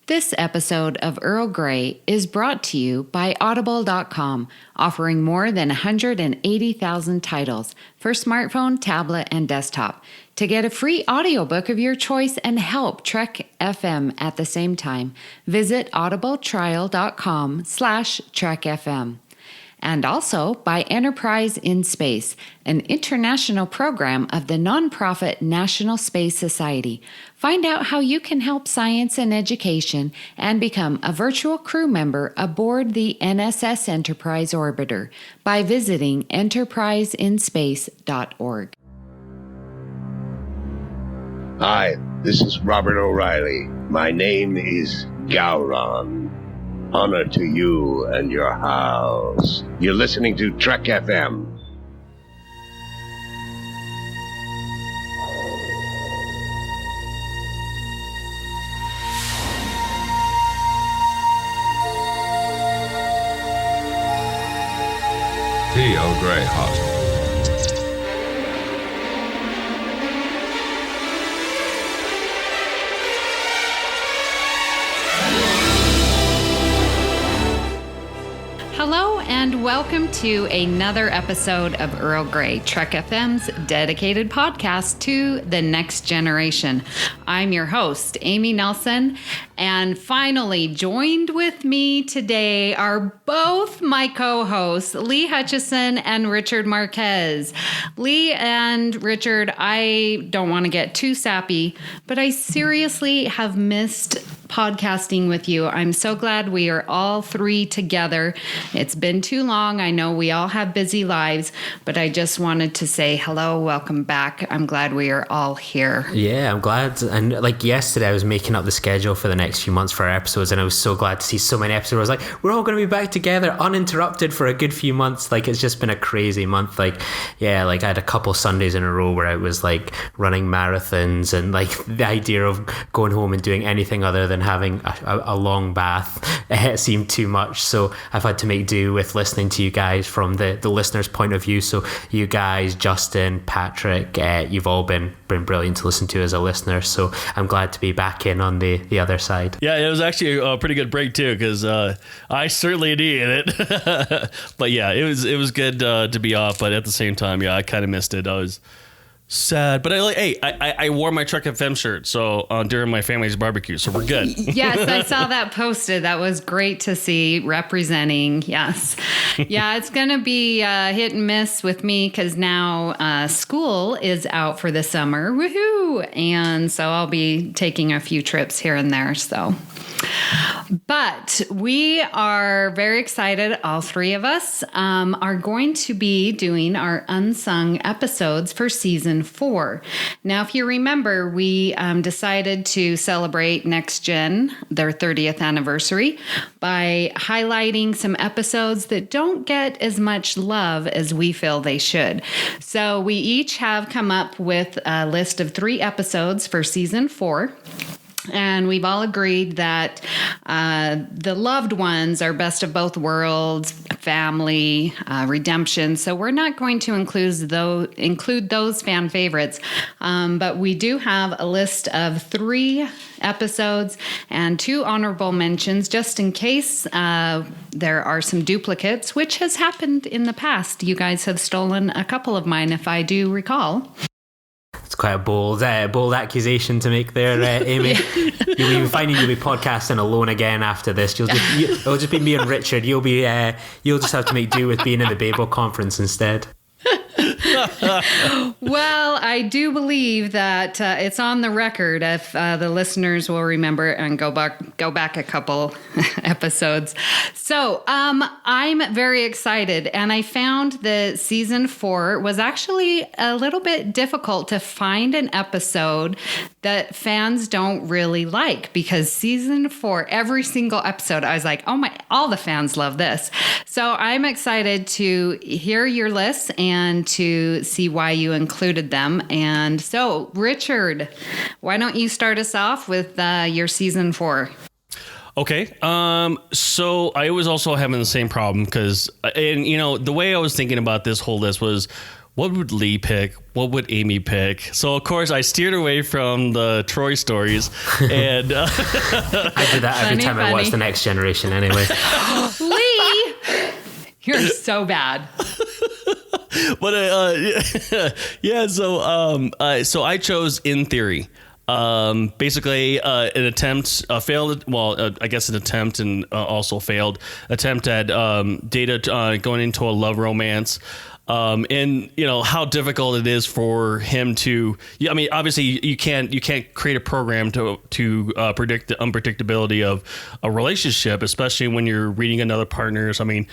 This episode of Earl Grey is brought to you by Audible.com, offering more than 180,000 titles for smartphone, tablet, and desktop. To get a free audiobook of your choice and help Trek FM at the same time, visit audibletrial.com/trekfm. And also by Enterprise in Space, an international program of the nonprofit National Space Society. Find out how you can help science and education and become a virtual crew member aboard the NSS Enterprise Orbiter by visiting enterpriseinspace.org. Hi, this is Robert O'Reilly. My name is Gowron. Honor to you and your house. You're listening to Trek FM. The Earl Grey Hot. Hello and welcome to another episode of Earl Grey, Trek FM's dedicated podcast to the next generation. I'm your host, Amy Nelson, and finally joined with me today are both my co-hosts, Lee Hutchison and Richard Marquez. Lee and Richard, I don't want to get too sappy, but I seriously have missed podcasting with you. I'm so glad we are all three together. It's been too long. I know we all have busy lives, but I just wanted to say hello, welcome back. I'm glad we are all here. Yeah, I'm glad. And like yesterday, I was making up the schedule for the next few months for our episodes, and I was so glad to see so many episodes. I was like, we're all going to be back together uninterrupted for a good few months. Like, it's just been a crazy month. Like, yeah, like I had a couple Sundays in a row where I was like running marathons, and like the idea of going home and doing anything other than having a long bath seemed too much. So I've had to make do with listening to you guys from the listener's point of view. So you guys, Justin, Patrick, you've all been brilliant to listen to as a listener. So I'm glad to be back in on the other side. Yeah, it was actually a pretty good break too, because I certainly needed it. But yeah, it was good to be off. But at the same time, yeah, I kind of missed it. I was sad, but I wore my Trek FM shirt during my family's barbecue, so we're good. Yes, I saw that posted. That was great to see, representing. Yes, yeah, it's gonna be hit and miss with me because now school is out for the summer. Woohoo! And so I'll be taking a few trips here and there. So. But we are very excited. All three of us are going to be doing our unsung episodes for season 4. Now, if you remember, we decided to celebrate Next Gen, their 30th anniversary, by highlighting some episodes that don't get as much love as we feel they should. So we each have come up with a list of 3 episodes for season 4. And we've all agreed that the loved ones are best of both worlds, family, redemption. So we're not going to include those fan favorites. But we do have a list of 3 episodes and 2 honorable mentions, just in case there are some duplicates, which has happened in the past. You guys have stolen a couple of mine, if I do recall. It's quite a bold accusation to make there, Amy. You'll be finding you'll be podcasting alone again after this. It'll just be me and Richard. You'll just have to make do with being in the Babel conference instead. Well, I do believe that it's on the record, if the listeners will remember and go back a couple episodes. So I'm very excited, and I found that season 4 was actually a little bit difficult to find an episode that fans don't really like, because season 4, every single episode, I was like, oh my, all the fans love this. So I'm excited to hear your lists and to see why you included them. And so, Richard, why don't you start us off with your season 4? Okay. So I was also having the same problem because, and you know, the way I was thinking about this whole list was, what would Lee pick? What would Amy pick? So, of course, I steered away from the Troy stories. And I do that every time I watch The Next Generation anyway. Lee, you're so bad. But yeah, so I chose In Theory. Basically, an attempt, failed. Well, I guess an attempt and also failed attempt at Data going into a love romance. And how difficult it is for him to. I mean, obviously, you can't create a program to predict the unpredictability of a relationship, especially when you're reading another partner's. I mean,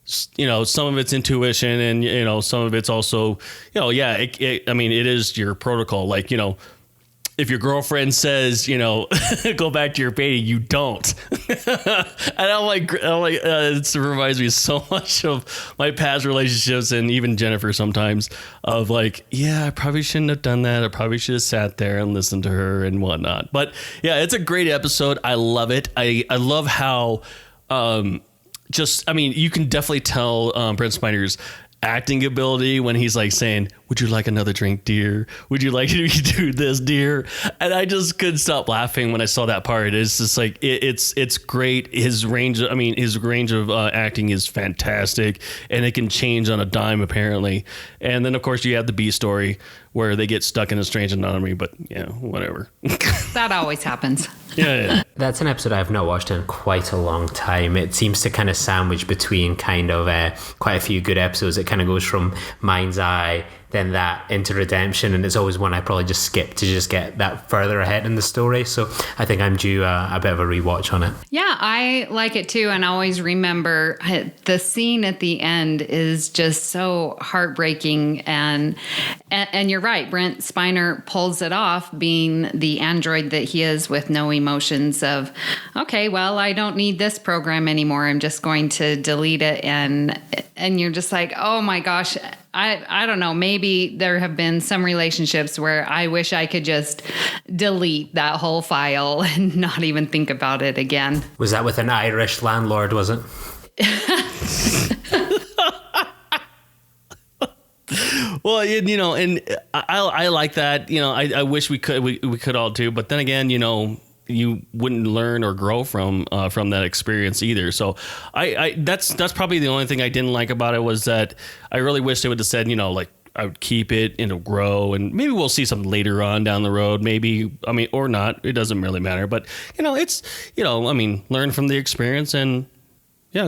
some of it's intuition, and some of it's also, it is your protocol. Like, if your girlfriend says, go back to your baby, you don't. And I'm like, it reminds me so much of my past relationships, and even Jennifer sometimes, of like, yeah, I probably shouldn't have done that. I probably should have sat there and listened to her and whatnot. But yeah, it's a great episode. I love it. I love how, you can definitely tell Brent Spiner's acting ability when he's like saying, would you like another drink, dear? Would you like to do this, dear? And I just couldn't stop laughing when I saw that part. It's just like, it's great. His range of acting is fantastic, and it can change on a dime apparently. And then of course you have the B story where they get stuck in a strange anatomy, but whatever. That always happens. Yeah. That's an episode I've not watched in quite a long time. It seems to kind of sandwich between kind of quite a few good episodes. It kind of goes from Mind's Eye, then that into Redemption, and it's always one I probably just skip to just get that further ahead in the story. So I think I'm due a bit of a rewatch on it. Yeah, I like it too, and I always remember the scene at the end is just so heartbreaking, and you're right, Brent Spiner pulls it off, being the android that he is with no emotions of, okay, well, I don't need this program anymore. I'm just going to delete it, and you're just like, oh my gosh. I don't know. Maybe there have been some relationships where I wish I could just delete that whole file and not even think about it again. Was that with an Irish landlord, was it? Well, and I like that. I wish we could all too. But then again, you wouldn't learn or grow from that experience either. So that's probably the only thing I didn't like about it, was that I really wish they would have said, like, I would keep it and it'll grow, and maybe we'll see something later on down the road, maybe, or not. It doesn't really matter. But, it's, learn from the experience and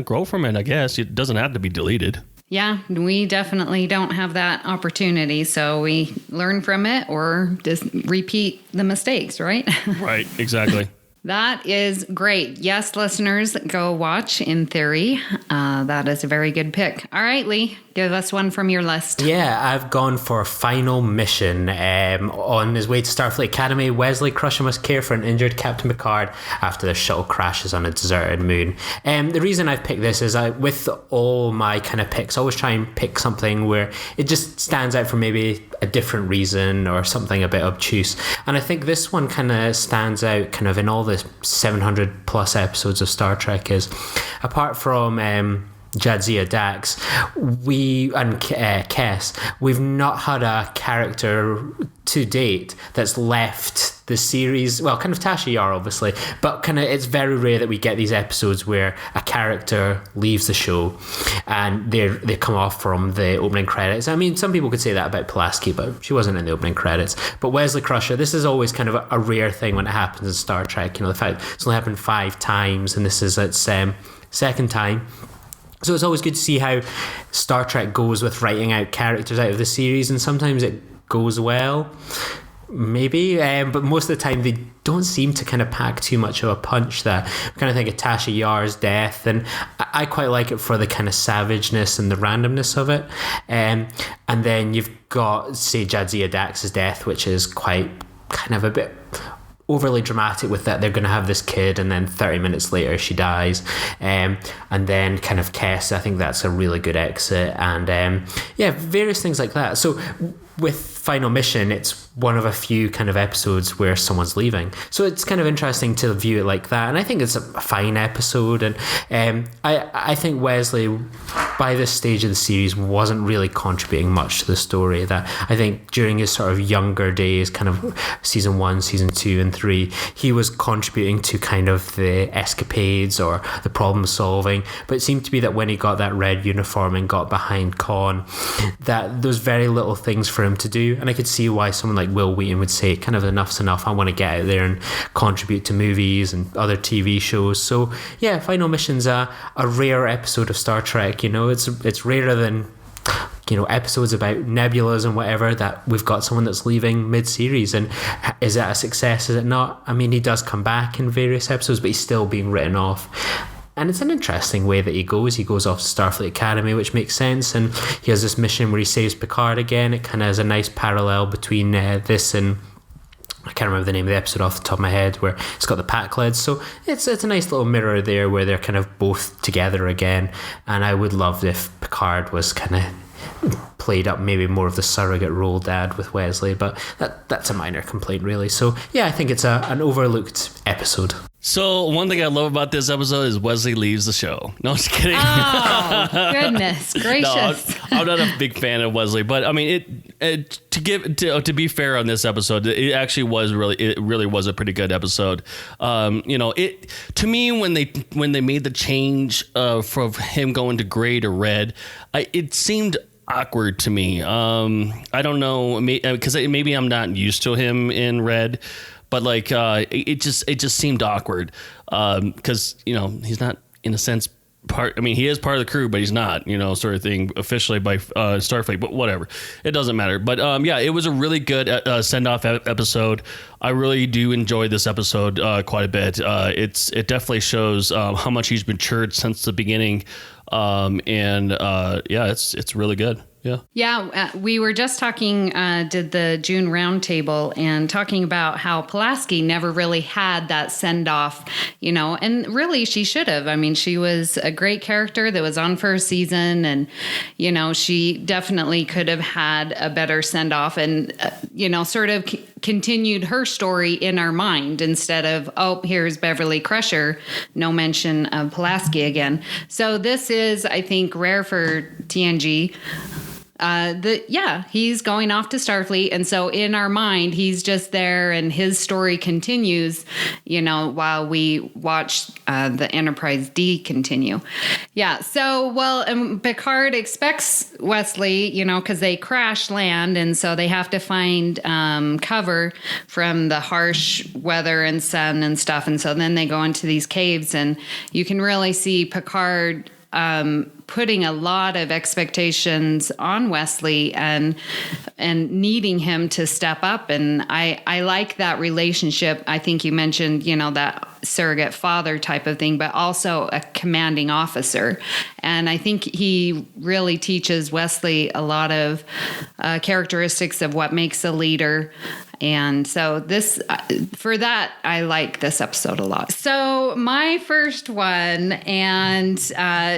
grow from it, I guess. It doesn't have to be deleted. Yeah, we definitely don't have that opportunity. So we learn from it or just repeat the mistakes, right? Right, exactly. That is great. Yes, listeners, go watch In Theory. That is a very good pick. All right, Lee, give us one from your list. Yeah, I've gone for Final Mission. On his way to Starfleet Academy, Wesley Crusher must care for an injured Captain Picard after the shuttle crashes on a deserted moon. The reason I've picked this is with all my kind of picks, I always try and pick something where it just stands out for maybe a different reason or something a bit obtuse. And I think this one kind of stands out kind of in all the 700 plus episodes of Star Trek, is apart from Jadzia Dax and Kes, we've not had a character to date that's left the series. Well, kind of Tasha Yar, obviously, but kind of it's very rare that we get these episodes where a character leaves the show and they come off from the opening credits. I mean, some people could say that about Pulaski, but she wasn't in the opening credits. But Wesley Crusher, this is always kind of a rare thing when it happens in Star Trek. The fact it's only happened 5 times, and this is its second time. So it's always good to see how Star Trek goes with writing out characters out of the series, and sometimes it goes well, maybe, but most of the time they don't seem to kind of pack too much of a punch. That I kind of think of Tasha Yar's death, and I quite like it for the kind of savageness and the randomness of it. And then you've got, say, Jadzia Dax's death, which is quite kind of a bit overly dramatic, with that they're going to have this kid and then 30 minutes later she dies, and then kind of Kes, I think that's a really good exit, and various things like that. So with Final Mission, it's one of a few kind of episodes where someone's leaving, so it's kind of interesting to view it like that, and I think it's a fine episode. And I think Wesley by this stage of the series wasn't really contributing much to the story. That I think during his sort of younger days, kind of season 1, season 2 and 3, he was contributing to kind of the escapades or the problem solving. But it seemed to be that when he got that red uniform and got behind Con, that there was very little things for him to do. And I could see why someone like Will Wheaton would say, kind of, enough's enough, I want to get out there and contribute to movies and other TV shows. So yeah, Final Mission's a rare episode of Star Trek. You know, it's rarer than, you know, episodes about nebulas and whatever, that we've got someone that's leaving mid-series. And is that a success? Is it not? I mean, he does come back in various episodes, but he's still being written off. And it's an interesting way that he goes. He goes off to Starfleet Academy, which makes sense. And he has this mission where he saves Picard again. It kind of has a nice parallel between this and, I can't remember the name of the episode off the top of my head, where it's got the Pakleds. So it's a nice little mirror there where they're kind of both together again. And I would love if Picard was kind of played up maybe more of the surrogate role dad with Wesley, but that's a minor complaint really. So yeah, I think it's an overlooked episode. So one thing I love about this episode is Wesley leaves the show. No, I'm just kidding. Oh, goodness gracious. No, I'm not a big fan of Wesley, but I mean, to be fair on this episode, it actually really was a pretty good episode. You know, to me, when they made the change from him going to gray to red, it seemed awkward to me. I don't know, because maybe I'm not used to him in red. But like it just seemed awkward because, you know, he's not, in a sense, part. I mean, he is part of the crew, but he's not, you know, sort of thing officially by Starfleet. But whatever, it doesn't matter. But yeah, it was a really good send off episode. I really do enjoy this episode quite a bit. It definitely shows how much he's matured since the beginning, and yeah, it's really good. Yeah. Yeah. We were just talking, did the June roundtable and talking about how Pulaski never really had that send off, you know, and really she should have. I mean, she was a great character that was on for a season, and, you know, she definitely could have had a better send off and, you know, sort of continued her story in our mind instead of, oh, here's Beverly Crusher, no mention of Pulaski again. So this is, I think, rare for TNG. He's going off to Starfleet, and so in our mind he's just there and his story continues, you know, while we watch the Enterprise D continue. Yeah, so Picard expects Wesley, you know, because they crash land, and so they have to find cover from the harsh weather and sun and stuff, and so then they go into these caves, and you can really see Picard putting a lot of expectations on Wesley and needing him to step up. And I like that relationship. I think you mentioned, you know, that surrogate father type of thing, but also a commanding officer. And I think he really teaches Wesley a lot of characteristics of what makes a leader. And so for that, I like this episode a lot. So my first one, and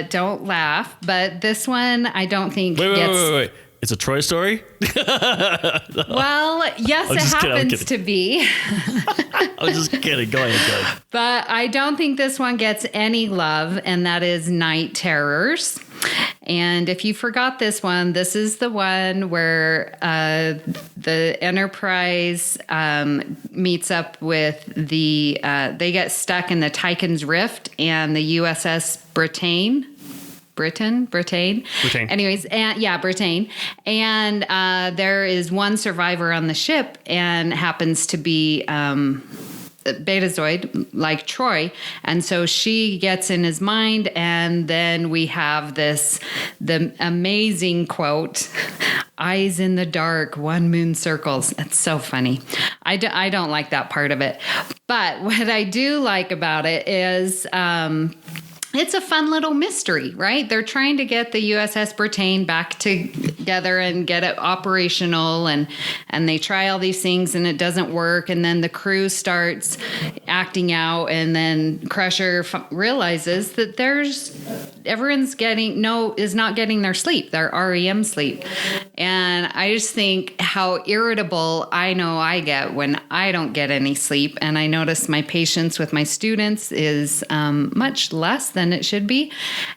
don't laugh, but this one I don't think Wait. It's a Troy story? Well, yes, it happens to be. I was just kidding. Go ahead. But I don't think this one gets any love, and that is Night Terrors. And if you forgot this one, this is the one where the Enterprise meets up with they get stuck in the Tychon's Rift and the USS Britain. Anyways, Britain. And there is one survivor on the ship, and happens to be Betazoid, like Troy. And so she gets in his mind, and then we have the amazing quote, "Eyes in the dark, one moon circles." It's so funny. I don't like that part of it. But what I do like about it is it's a fun little mystery, right? They're trying to get the USS Britain back together and get it operational, and they try all these things and it doesn't work, and then the crew starts acting out, and then Crusher realizes that everyone's is not getting their sleep, their REM sleep, And I just think how irritable I know I get when I don't get any sleep. And I notice my patience with my students is much less than it should be.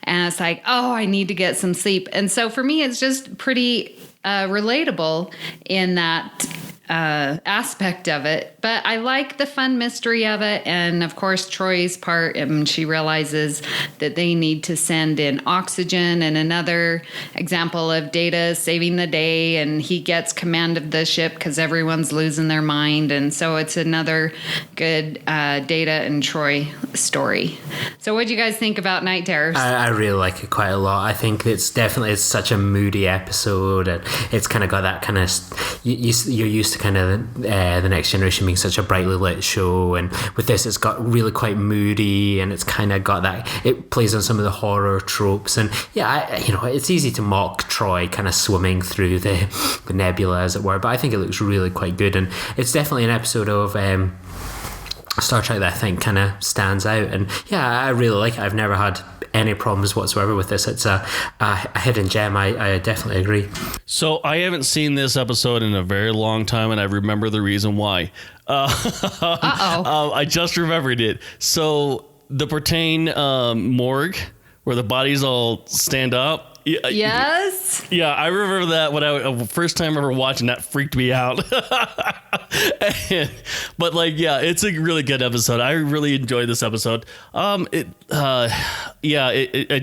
And it's like, oh, I need to get some sleep. And so for me, it's just pretty relatable in that aspect of it, but I like the fun mystery of it. And of course, Troy's part, she realizes that they need to send in oxygen, and another example of Data saving the day, and he gets command of the ship because everyone's losing their mind. And so it's another good Data and Troy story. So what do you guys think about Night Terrors? I really like it quite a lot. I think it's such a moody episode, and it's kind of got that kind of, you're used to kind of the Next Generation being such a brightly lit show, and with this it's got really quite moody, and it's kind of got that, it plays on some of the horror tropes. And it's easy to mock Troy kind of swimming through the nebula, as it were, but I think it looks really quite good, and it's definitely an episode of Star Trek that I think kind of stands out. And yeah, I really like it. I've never had any problems whatsoever with this. It's a hidden gem. I definitely agree. So I haven't seen this episode in a very long time, and I remember the reason why. I just remembered it. So the Pertain morgue, where the bodies all stand up. Yes. Yeah, I remember that when I first time ever watching that, freaked me out. But it's a really good episode. I really enjoyed this episode. It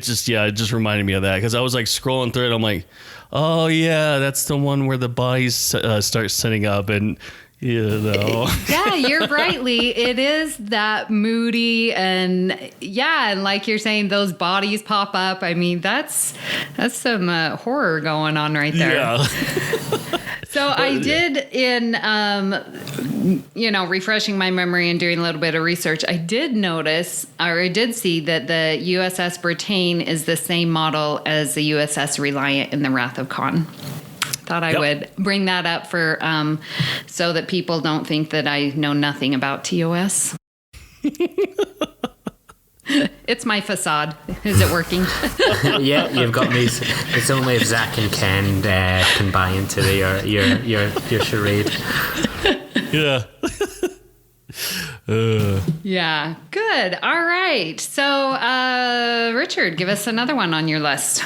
just reminded me of that, because I was like scrolling through it. I'm like, oh yeah, that's the one where the bodies start sitting up, and yeah, you're right, Lee. It is that moody, and like you're saying, those bodies pop up. I mean, that's some horror going on right there. Yeah. So I did, in refreshing my memory and doing a little bit of research, I did notice, or I did see, that the USS Britain is the same model as the USS Reliant in the Wrath of Khan. Thought I would bring that up for so that people don't think that I know nothing about TOS. It's my facade. Is it working? Yeah, you've got me. It's only if Zach and Ken can buy into your charade. Yeah. Yeah. Good. All right. So, Richard, give us another one on your list.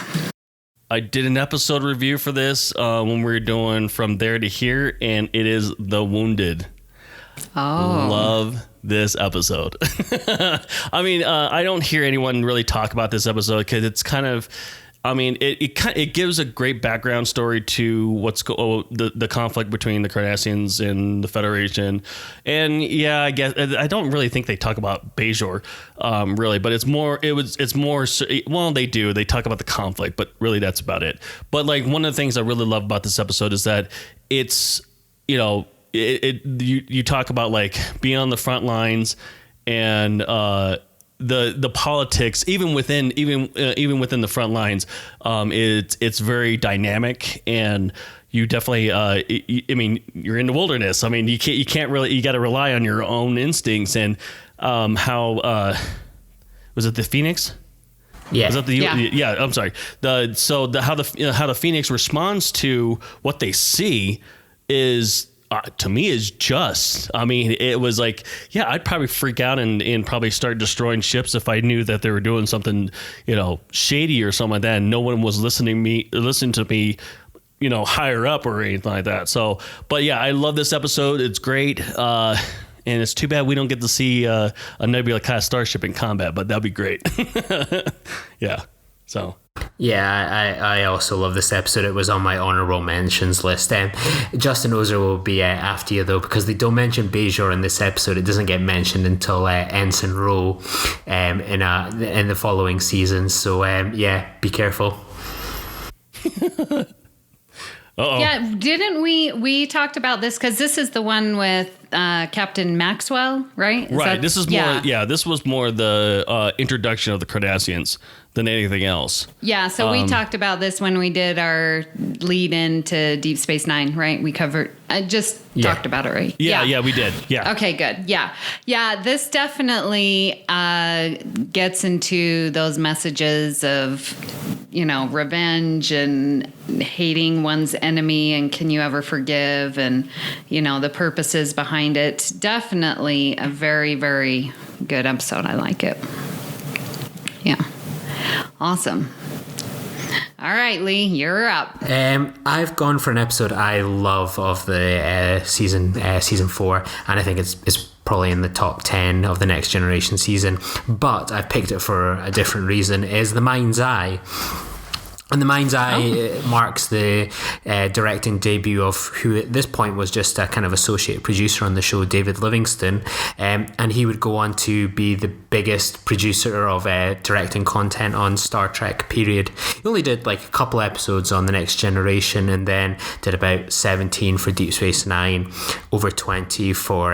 I did an episode review for this when we were doing From There to Here, and it is The Wounded. Oh. Love this episode. I mean, I don't hear anyone really talk about this episode because it's kind of, I mean, it gives a great background story to the conflict between the Cardassians and the Federation. And yeah, I guess I don't really think they talk about Bajor really, but it's more well, they talk about the conflict, but really that's about it. But like, one of the things I really love about this episode is that it's, you talk about like being on the front lines, and the politics even within the front lines, it's very dynamic, and you definitely I mean, you're in the wilderness. I mean, you can't really, you got to rely on your own instincts. And how was it the Phoenix? Yeah. Was that yeah, I'm sorry. How the Phoenix responds to what they see is, to me, is just. I mean, it was like, yeah, I'd probably freak out and probably start destroying ships if I knew that they were doing something, shady or something like that, and no one was listening to me, higher up or anything like that. So, but yeah, I love this episode. It's great. And it's too bad we don't get to see a Nebula class starship in combat, but that'd be great. Yeah. So. Yeah, I also love this episode. It was on my honorable mentions list. Justin Ozer will be after you, though, because they don't mention Bajor in this episode. It doesn't get mentioned until Ensign Rowe in the following season. So yeah, be careful. Uh-oh. Yeah, didn't we talked about this, because this is the one with Captain Maxwell, right? Right. This is more. Yeah, this was more the introduction of the Cardassians than anything else. Yeah. So we talked about this when we did our lead into Deep Space Nine, right? We covered. I just talked about it, right? Yeah, we did. Yeah. Okay, good. Yeah. This definitely gets into those messages of revenge and hating one's enemy and can you ever forgive and, the purposes behind it. Definitely a very, very good episode. I like it. Yeah. Awesome. All right, Lee, you're up. I've gone for an episode I love of the season 4, and I think it's probably in the top 10 of the Next Generation season, but I've picked it for a different reason, is The Mind's Eye. And The Mind's Eye marks the directing debut of who at this point was just a kind of associate producer on the show, David Livingston. And he would go on to be the biggest producer of directing content on Star Trek, period. He only did like a couple episodes on The Next Generation and then did about 17 for Deep Space Nine, over 20 for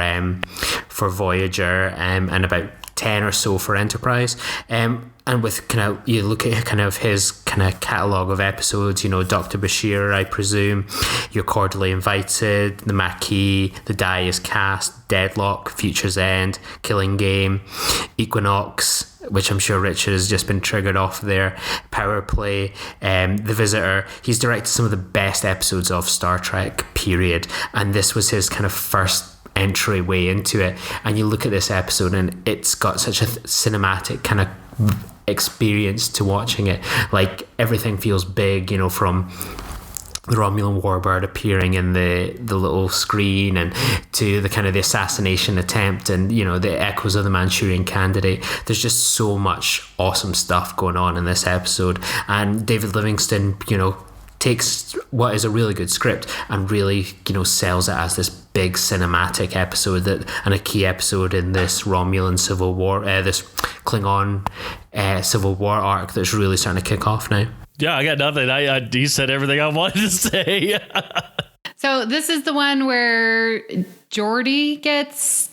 Voyager, and about 10 or so for Enterprise. And with you look at his catalogue of episodes, Dr. Bashir, I presume, You're Cordially Invited, The Maquis, The Die Is Cast, Deadlock, Future's End, Killing Game, Equinox, which I'm sure Richard has just been triggered off there, Power Play, The Visitor. He's directed some of the best episodes of Star Trek, period. And this was his kind of first entryway into it. And you look at this episode and it's got such a cinematic kind of experience to watching it. Like everything feels big, from the Romulan warbird appearing in the little screen and to the kind of the assassination attempt and the echoes of the Manchurian Candidate. There's just so much awesome stuff going on in this episode, and David Livingston takes what is a really good script and really sells it as this big cinematic episode and a key episode in this Romulan Civil War, this Klingon Civil War arc that's really starting to kick off now. Yeah, I got nothing. He said everything I wanted to say. So this is the one where Geordi gets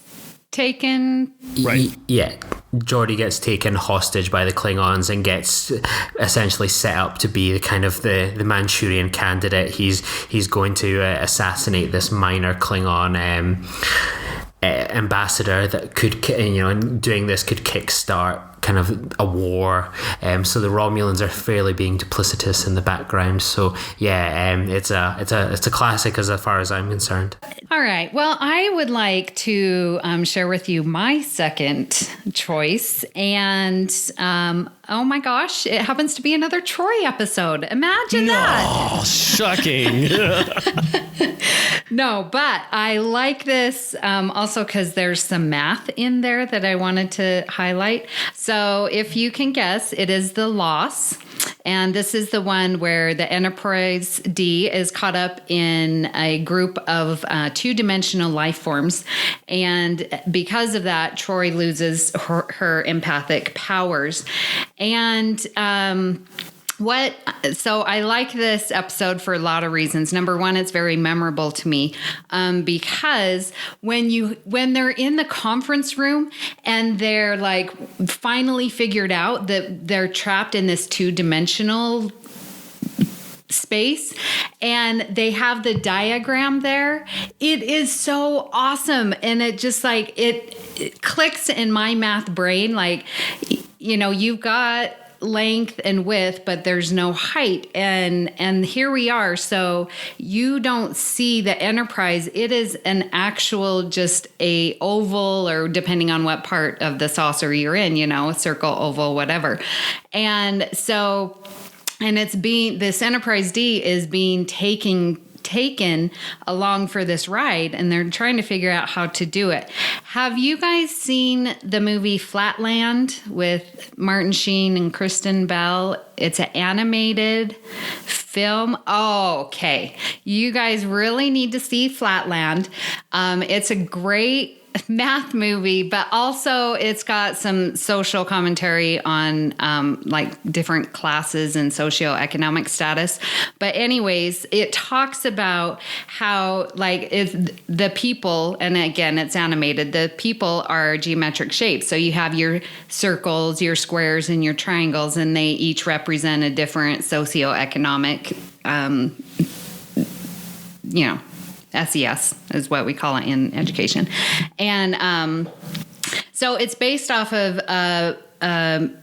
taken. Right. Yeah. Geordi gets taken hostage by the Klingons and gets essentially set up to be the kind of the Manchurian Candidate. He's going to assassinate this minor Klingon ambassador that could, and doing this could kickstart kind of a war. So the Romulans are fairly being duplicitous in the background. So yeah, it's a classic as far as I'm concerned. All right. Well, I would like to share with you my second choice, and oh my gosh, it happens to be another Troy episode. Imagine that. Oh, shocking. No, but I like this also because there's some math in there that I wanted to highlight. So if you can guess, it is the loss. And this is the one where the Enterprise D is caught up in a group of two-dimensional life forms. And because of that, Troy loses her empathic powers. And so I like this episode for a lot of reasons. Number one, it's very memorable to me because when they're in the conference room and they're like finally figured out that they're trapped in this two-dimensional space and they have the diagram there, it is so awesome. And it just like it clicks in my math brain. Like, you've got length and width, but there's no height, and here we are. So you don't see the Enterprise. It is an actual just a oval, or depending on what part of the saucer you're in, a circle, oval, whatever. And so, and this Enterprise D is being taken along for this ride, and they're trying to figure out how to do it. Have you guys seen the movie Flatland with Martin Sheen and Kristen Bell? It's an animated film. Oh, okay. You guys really need to see Flatland. It's a great math movie, but also it's got some social commentary on like different classes and socioeconomic status. But anyways, it talks about how like the people, and again, it's animated, the people are geometric shapes. So you have your circles, your squares, and your triangles, and they each represent a different socioeconomic, SES is what we call it in education. And so it's based off of a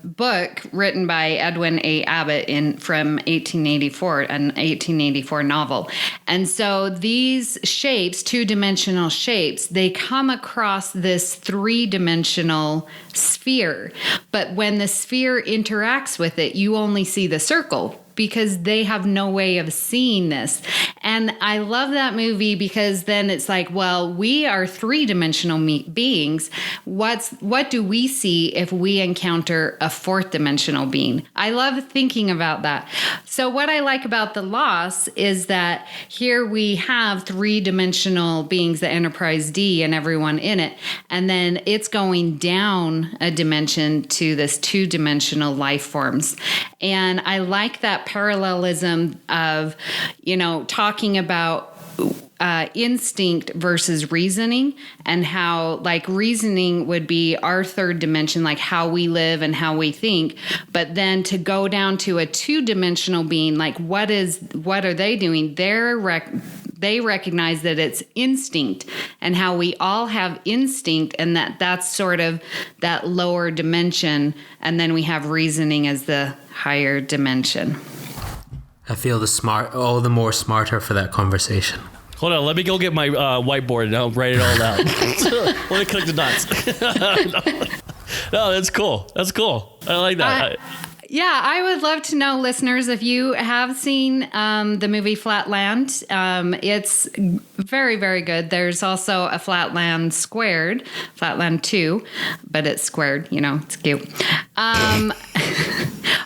book written by Edwin A. Abbott from 1884, an 1884 novel. And so these shapes, two-dimensional shapes, they come across this three-dimensional sphere. But when the sphere interacts with it, you only see the circle, because they have no way of seeing this. And I love that movie because then it's like, well, we are three-dimensional beings. What do we see if we encounter a fourth-dimensional being? I love thinking about that. So what I like about The Lost is that here we have three-dimensional beings, the Enterprise D and everyone in it. And then it's going down a dimension to this two-dimensional life forms. And I like that parallelism of, talking about instinct versus reasoning, and how like reasoning would be our third dimension, like how we live and how we think. But then to go down to a two-dimensional being, like what are they doing? They recognize that it's instinct, and how we all have instinct, and that's sort of that lower dimension. And then we have reasoning as the higher dimension. I feel all the more smarter for that conversation. Hold on, let me go get my whiteboard and I'll write it all down. Let me click the dots. No, that's cool. That's cool. I like that. Yeah, I would love to know, listeners, if you have seen the movie Flatland. It's very, very good. There's also a Flatland Squared, Flatland 2, but it's squared, it's cute.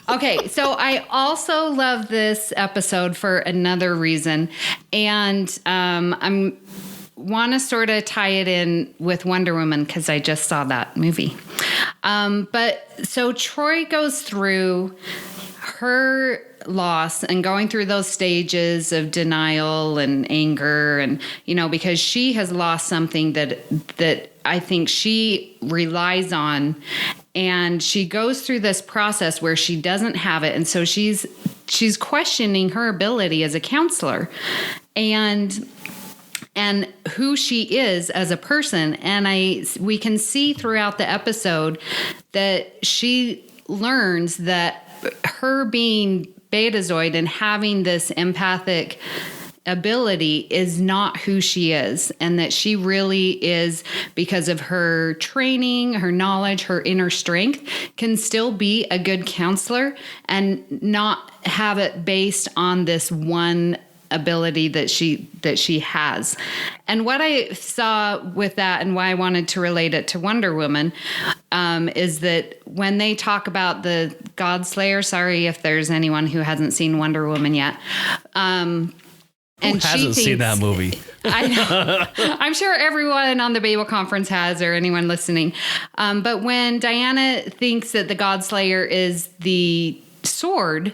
Okay, so I also love this episode for another reason, and I'm want to sort of tie it in with Wonder Woman because I just saw that movie. But so Troy goes through her loss and going through those stages of denial and anger, and because she has lost something that I think she relies on, and she goes through this process where she doesn't have it, and so she's questioning her ability as a counselor and who she is as a person. And we can see throughout the episode that she learns that her being Betazoid and having this empathic ability is not who she is, and that she really is, because of her training, her knowledge, her inner strength, can still be a good counselor and not have it based on this one ability that she has. And what I saw with that, and why I wanted to relate it to Wonder Woman, is that when they talk about the God Slayer, sorry if there's anyone who hasn't seen Wonder Woman yet, and who hasn't seen that movie? I know. I'm sure everyone on the Babel conference has, or anyone listening. But when Diana thinks that the God Slayer is the sword,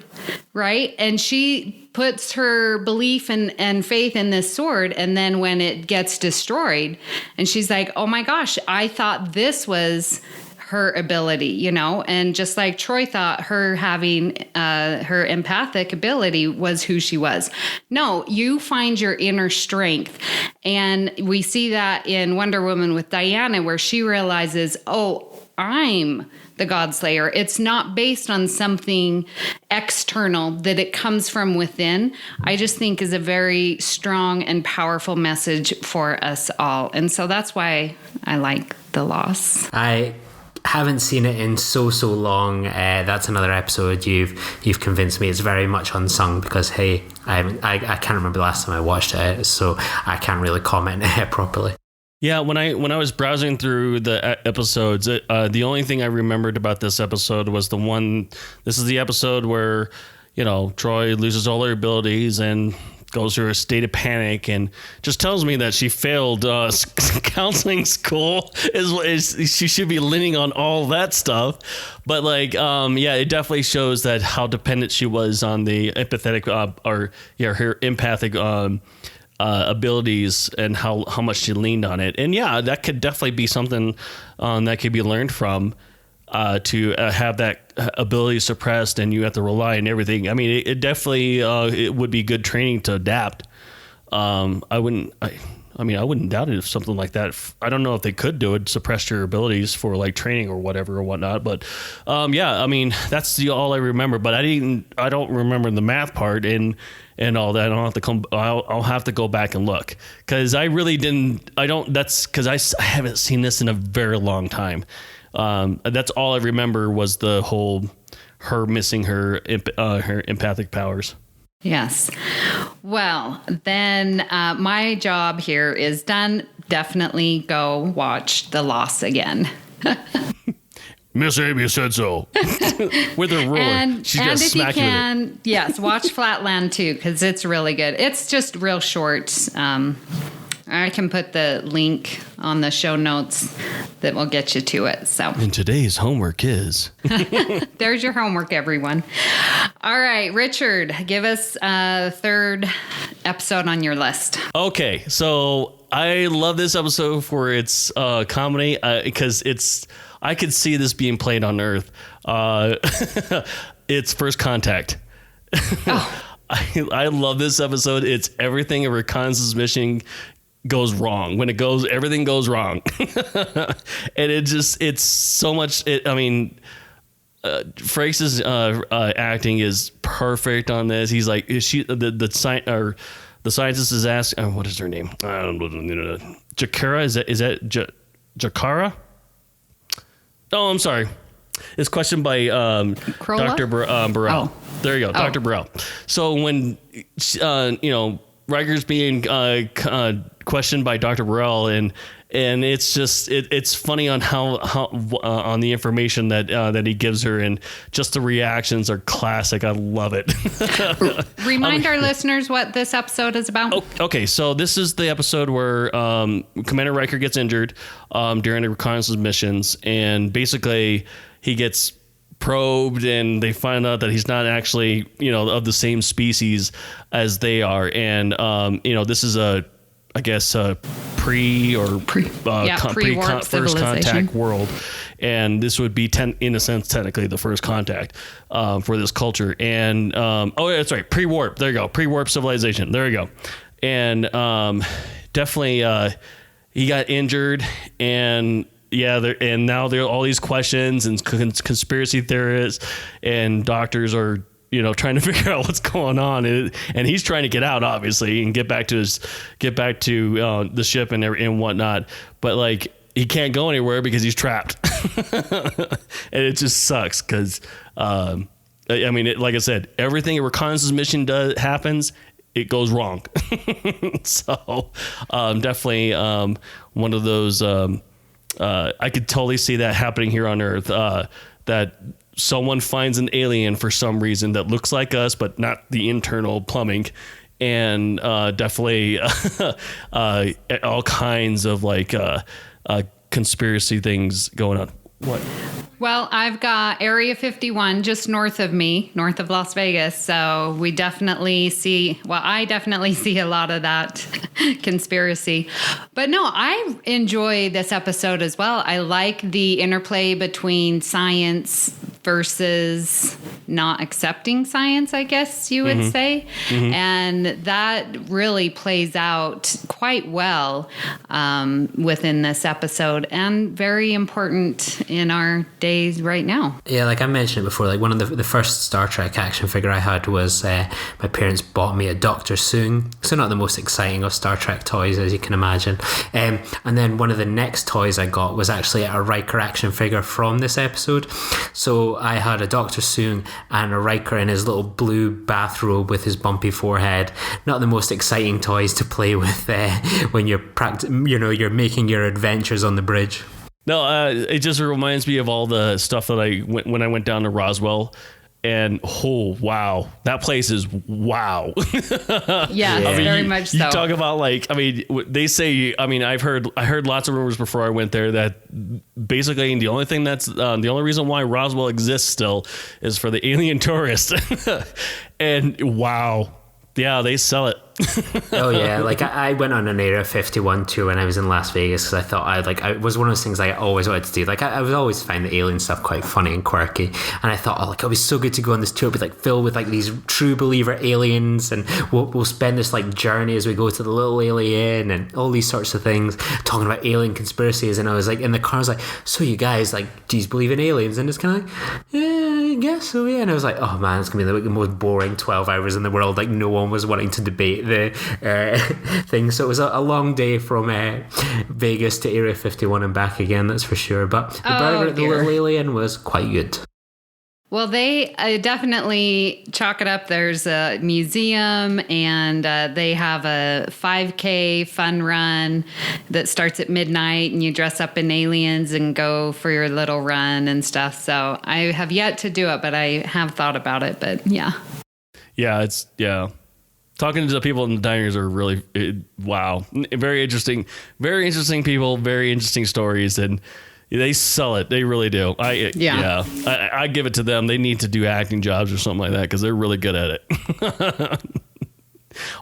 right? And she puts her belief and faith in this sword, and then when it gets destroyed, and she's like, oh my gosh, I thought this was her ability, and just like Troy thought her having her empathic ability was who she was. No, you find your inner strength. And we see that in Wonder Woman with Diana, where she realizes, oh, I'm the God Slayer. It's not based on something external, that it comes from within. I just think is a very strong and powerful message for us all. And so that's why I like The Lost. I haven't seen it in so long. That's another episode you've convinced me it's very much unsung, because hey, I can't remember the last time I watched it, so I can't really comment properly. Yeah, when I was browsing through the episodes, the only thing I remembered about this episode was this is the episode where, Troy loses all her abilities and goes through a state of panic, and just tells me that she failed counseling school. Is she should be leaning on all that stuff. But it definitely shows that how dependent she was on the empathetic her empathic abilities, and how much she leaned on it. And yeah, that could definitely be something that could be learned from, to have that ability suppressed, and you have to rely on everything. I mean, it definitely it would be good training to adapt. I I mean, I wouldn't doubt it if something like that. I don't know if they could do it, suppress your abilities for like training or whatever or whatnot. But yeah, I mean, that's all I remember. But I don't remember the math part and all that. I'll have to go back and look because I really didn't. That's because I haven't seen this in a very long time. That's all I remember was the whole her missing her empathic powers. Yes. Well, then my job here is done. Definitely go watch The Lost again. Miss Amy said so. With her ruler. She's going to smack you with it. Yes, watch Flatland too, because it's really good. It's just real short. I can put the link on the show notes that will get you to it. So, and today's homework is... There's your homework, everyone. All right, Richard, give us a third episode on your list. Okay, so I love this episode for its comedy because I could see this being played on Earth. It's First Contact. Oh. I love this episode. It's everything a reconnaissance mission goes wrong. When it goes, everything goes wrong. And it's so much. Frakes' acting is perfect on this. He's like, the scientist is asking, what is her name? Jakara? Is that Jakara? Oh, I'm sorry. It's questioned by Dr. Burrell. Oh. There you go, Dr. Burrell. So when Riker's being questioned by Dr. Burrell, and it's just it's funny on how on the information that he gives her, and just the reactions are classic. I love it. Remind our listeners what this episode is about. Okay, so this is the episode where Commander Riker gets injured during the reconnaissance missions, and basically he gets probed, and they find out that he's not actually of the same species as they are, and this is a pre-warp first contact world, and this would be in a sense technically the first contact for this culture, and that's right, pre-warp, there you go, pre-warp civilization, there you go. And definitely he got injured, and and now there are all these questions and conspiracy theorists and doctors are trying to figure out what's going on, and he's trying to get out, obviously, and get back to the ship and whatnot. But like he can't go anywhere because he's trapped, and it just sucks because like I said, everything a reconnaissance mission happens, it goes wrong. So definitely one of those. I could totally see that happening here on Earth. That someone finds an alien for some reason that looks like us, but not the internal plumbing, and definitely all kinds of like conspiracy things going on. What? Well, I've got Area 51 just north of me, north of Las Vegas. So I definitely see a lot of that conspiracy. But no, I enjoy this episode as well. I like the interplay between science versus not accepting science, I guess you would say. Mm-hmm. And that really plays out quite well within this episode, and very important in our days right now. Yeah, like I mentioned it before, like one of the first Star Trek action figure I had was my parents bought me a Dr. Soong, so not the most exciting of Star Trek toys, as you can imagine. And then one of the next toys I got was actually a Riker action figure from this episode. So I had a Dr. Soong and a Riker in his little blue bathrobe with his bumpy forehead. Not the most exciting toys to play with when you're you're making your adventures on the bridge. No, it just reminds me of all the stuff that when I went down to Roswell, and oh wow, that place is wow. Yes, very much so. You talk about they say. I heard lots of rumors before I went there that basically the only thing the only reason why Roswell exists still is for the alien tourists. And wow. Yeah, they sell it. Oh yeah, like I went on an Area 51 tour when I was in Las Vegas because I thought I was one of those things I always wanted to do. Like I would always find the alien stuff quite funny and quirky, and I thought, oh, like it'd be so good to go on this tour, but like filled with like these true believer aliens, and we'll spend this like journey as we go to the little alien and all these sorts of things, talking about alien conspiracies. And I was like in the car, I was like, so you guys, like, do you believe in aliens? And it's kind of like, yeah, I guess so, yeah. And I was like, oh man, it's gonna be the most boring 12 hours in the world. Like no one was wanting to debate the thing. So it was a long day from Vegas to Area 51 and back again, that's for sure. But the burger at the Little Alien was quite good. Well, they definitely chalk it up. There's a museum, and they have a 5K fun run that starts at midnight, and you dress up in aliens and go for your little run and stuff. So I have yet to do it, but I have thought about it. But yeah. Yeah. Talking to the people in the diners are really, wow. Very interesting people, very interesting stories, and they sell it. They really do. I give it to them. They need to do acting jobs or something like that because they're really good at it.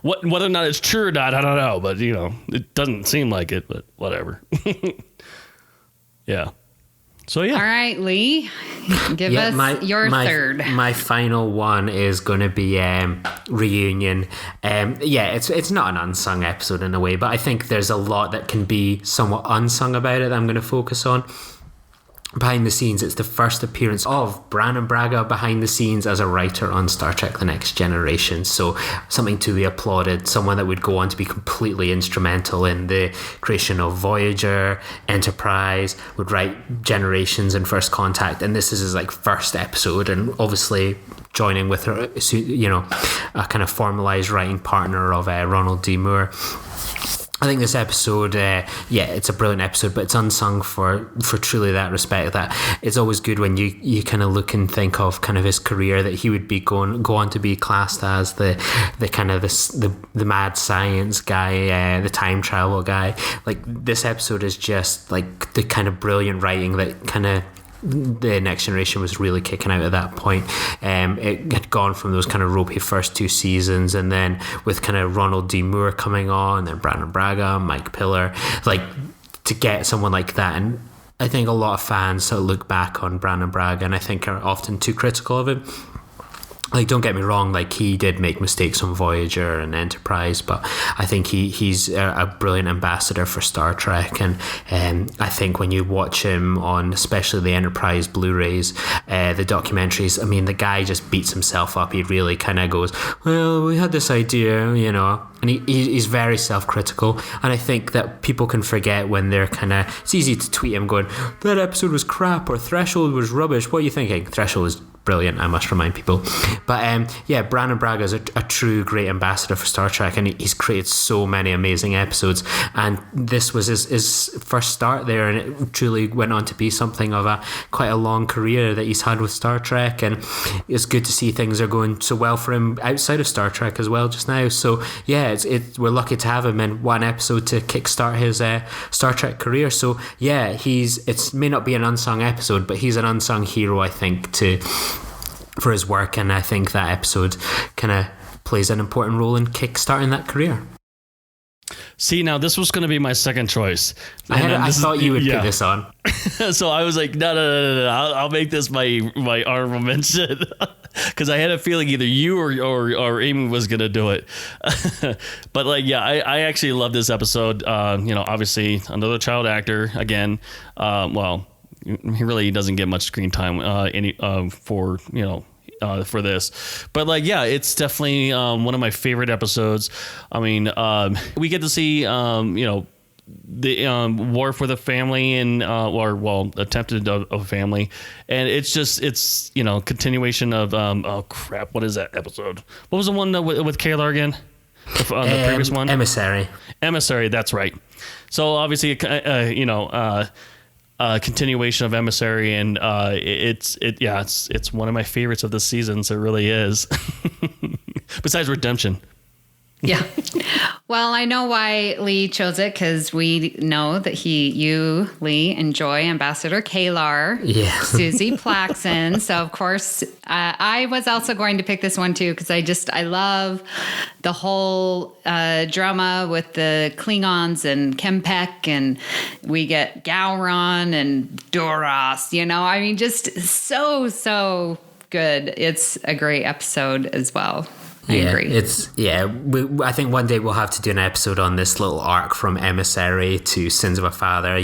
Whether or not it's true or not, I don't know, but it doesn't seem like it, but whatever. Yeah. So yeah. All right, Lee, give us your third. My final one is going to be Reunion. It's not an unsung episode in a way, but I think there's a lot that can be somewhat unsung about it that I'm going to focus on. Behind the scenes, it's the first appearance of Brannon Braga behind the scenes as a writer on Star Trek The Next Generation. So something to be applauded, someone that would go on to be completely instrumental in the creation of Voyager, Enterprise, would write Generations and First Contact, and this is his like first episode, and obviously joining with her, a kind of formalized writing partner of Ronald D. Moore. I think this episode, it's a brilliant episode, but it's unsung for truly that respect. That it's always good when you kind of look and think of kind of his career, that he would be go on to be classed as the kind of the mad science guy, the time travel guy. Like this episode is just like the kind of brilliant writing that kind of the Next Generation was really kicking out at that point. It had gone from those kind of ropey first two seasons, and then with kind of Ronald D. Moore coming on, then Brannon Braga, Mike Pillar, like to get someone like that. And I think a lot of fans sort of look back on Brannon Braga and I think are often too critical of him. Like, don't get me wrong, like he did make mistakes on Voyager and Enterprise, but I think he's a brilliant ambassador for Star Trek. And I think when you watch him on especially the Enterprise Blu-rays, the documentaries, I mean, the guy just beats himself up. He really kind of goes, well, we had this idea, and he's very self-critical. And I think that people can forget when they're kind of, it's easy to tweet him going, that episode was crap, or Threshold was rubbish. What are you thinking? Threshold was brilliant, I must remind people. But Brannon Braga is a true great ambassador for Star Trek, and he's created so many amazing episodes, and this was his first start there, and it truly went on to be something of quite a long career that he's had with Star Trek. And it's good to see things are going so well for him outside of Star Trek as well just now. So yeah, we're lucky to have him in one episode to kickstart his Star Trek career. So yeah, it may not be an unsung episode, but he's an unsung hero, I think, for his work, and I think that episode kind of plays an important role in kickstarting that career. See, now this was going to be my second choice. I thought you would put this on. So I was like, no. I'll make this my honorable mention because I had a feeling either you or Amy was going to do it. But I actually love this episode. Obviously another child actor again. He really doesn't get much screen time for this, but it's definitely one of my favorite episodes. I mean, we get to see the Worf with a family and attempted a family, and it's continuation of what is that episode? What was the one with Kayla again? The previous one, Emissary. That's right. So obviously, continuation of Emissary, and it's one of my favorites of the seasons. It really is. Besides Redemption. Yeah. Well, I know why Lee chose it because we know that you, Lee, enjoy Ambassador Kalar, Yeah. Susie Plaxon. So, of course, I was also going to pick this one too because I love the whole drama with the Klingons and Kempek, and we get Gowron and Duras. I mean, just so good. It's a great episode as well. I agree. I think one day we'll have to do an episode on this little arc from Emissary to Sins of a Father.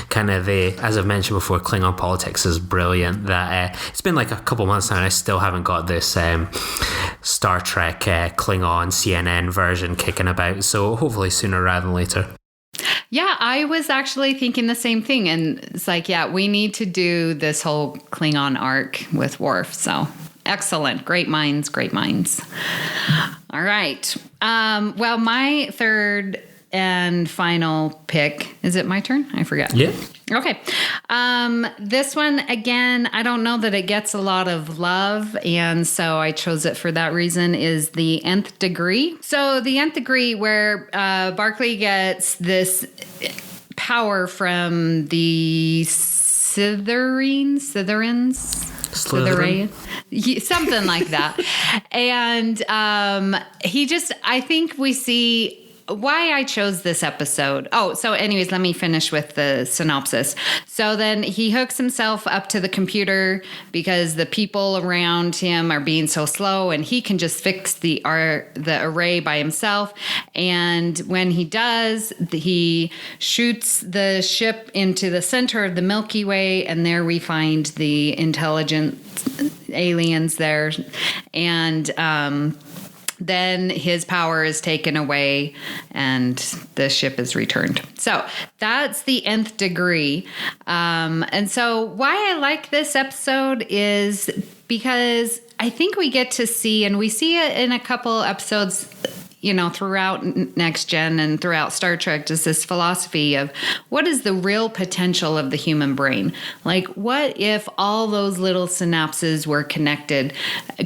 Kind of as I've mentioned before, Klingon politics is brilliant. That it's been like a couple months now, and I still haven't got this Star Trek Klingon CNN version kicking about. So hopefully sooner rather than later. Yeah, I was actually thinking the same thing, and it's like, we need to do this whole Klingon arc with Worf. So. Excellent. Great minds. All right. Well, my third and final pick. Is it my turn? I forget. Yeah. Okay. This one, again, I don't know that it gets a lot of love, and so I chose it for that reason, is the Nth Degree. So the Nth Degree, where Barclay gets this power from the Slytherins? Slytherin? Something like that. And I think we see why I chose this episode. Oh, so anyways, let me finish with the synopsis. So then he hooks himself up to the computer because the people around him are being so slow, and he can just fix the array by himself. And when he does, he shoots the ship into the center of the Milky Way, and there we find the intelligent aliens there. And then his power is taken away and the ship is returned. So that's the Nth Degree. And so why I like this episode is because I think we get to see, and we see it in a couple episodes, throughout Next Gen and throughout Star Trek, just this philosophy of what is the real potential of the human brain? Like, what if all those little synapses were connected?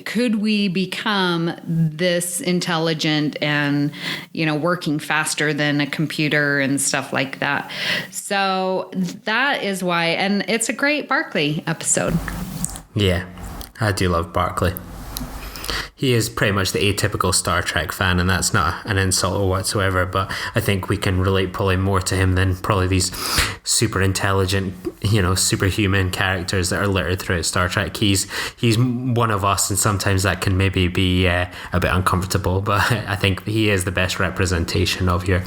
Could we become this intelligent and, working faster than a computer and stuff like that? So that is why, and it's a great Barclay episode. Yeah, I do love Barclay. He is pretty much the atypical Star Trek fan, and that's not an insult whatsoever, but I think we can relate probably more to him than probably these super intelligent, superhuman characters that are littered throughout Star Trek. He's one of us, and sometimes that can maybe be a bit uncomfortable, but I think he is the best representation of your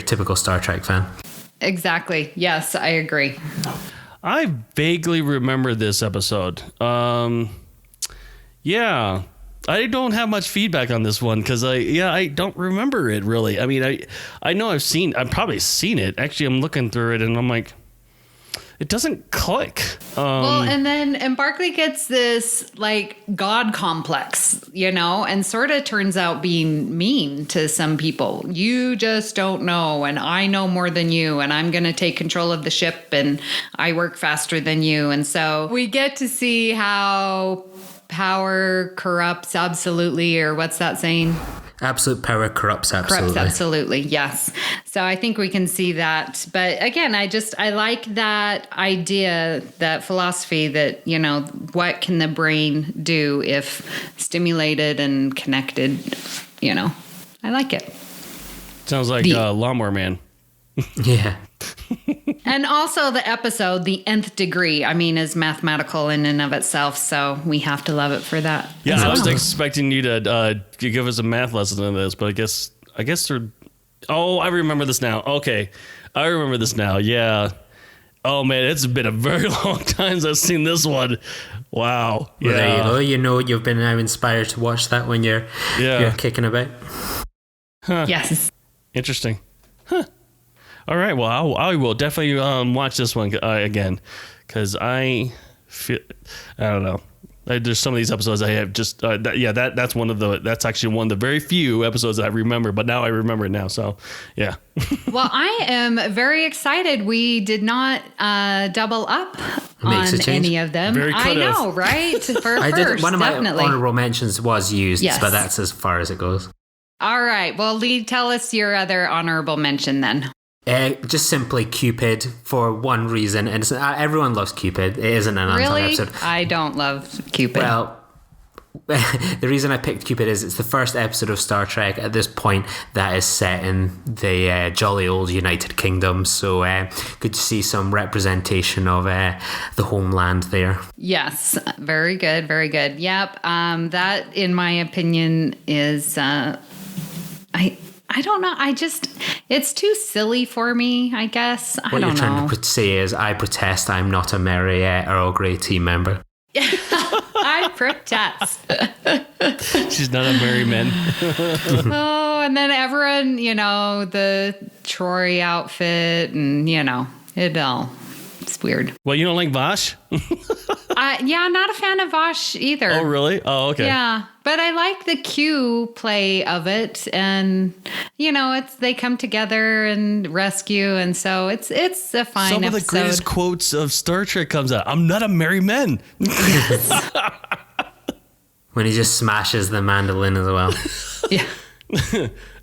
typical Star Trek fan. Exactly. Yes, I agree. I vaguely remember this episode. Yeah. I don't have much feedback on this one because I don't remember it really. I mean, I know I've probably seen it. Actually, I'm looking through it and I'm like, it doesn't click. And Barclay gets this like God complex, and sort of turns out being mean to some people. You just don't know, and I know more than you, and I'm going to take control of the ship, and I work faster than you. And so we get to see how power corrupts absolutely, or what's that saying? Absolute power corrupts absolutely. Corrupts absolutely, yes. So I think we can see that. But again, I like that idea, that philosophy that, what can the brain do if stimulated and connected, I like it. Sounds like Lawnmower Man. Yeah. And also the episode, the Nth Degree, is mathematical in and of itself, so we have to love it for that. Yeah, I was expecting you to give us a math lesson on this, but I guess they're... Oh, I remember this now. Okay, I remember this now, yeah. Oh, man, it's been a very long time since I've seen this one. Wow. Yeah. Well, there you go. You've been now inspired to watch that when you're kicking about. Huh. Yes. Interesting. Huh. All right, well, I will definitely watch this one again because I don't know. There's some of these episodes I have just that's that's actually one of the very few episodes that I remember, but now I remember it now. So yeah. Well, I am very excited. We did not double up on any of them. I know, right? For first, one of my definitely. honorable mentions was used, yes. but that's as far as it goes. All right. Well, Lee, tell us your other honorable mention then. Just simply Cupid for one reason, and everyone loves Cupid. It isn't an unsung Really? episode. I don't love Cupid. Well, the reason I picked Cupid is it's the first episode of Star Trek at this point that is set in the jolly old United Kingdom. So good to see some representation of the homeland there. Yes, very good, very good. Yep, that, in my opinion, is I don't know. It's too silly for me, I guess. I don't know. What you're trying to say is, I protest. I'm not a merry Earl Grey team member. I protest. She's not a merry man. Oh, and then everyone, the Troy outfit and, it's weird. Well, you don't like Vosh? Yeah, not a fan of Vosh either. Oh, really? Oh, okay. Yeah, but I like the Q play of it, and they come together and rescue, and so it's a fine Some of the episode. greatest quotes of Star Trek comes out. I'm not a merry man. When he just smashes the mandolin as well. Yeah.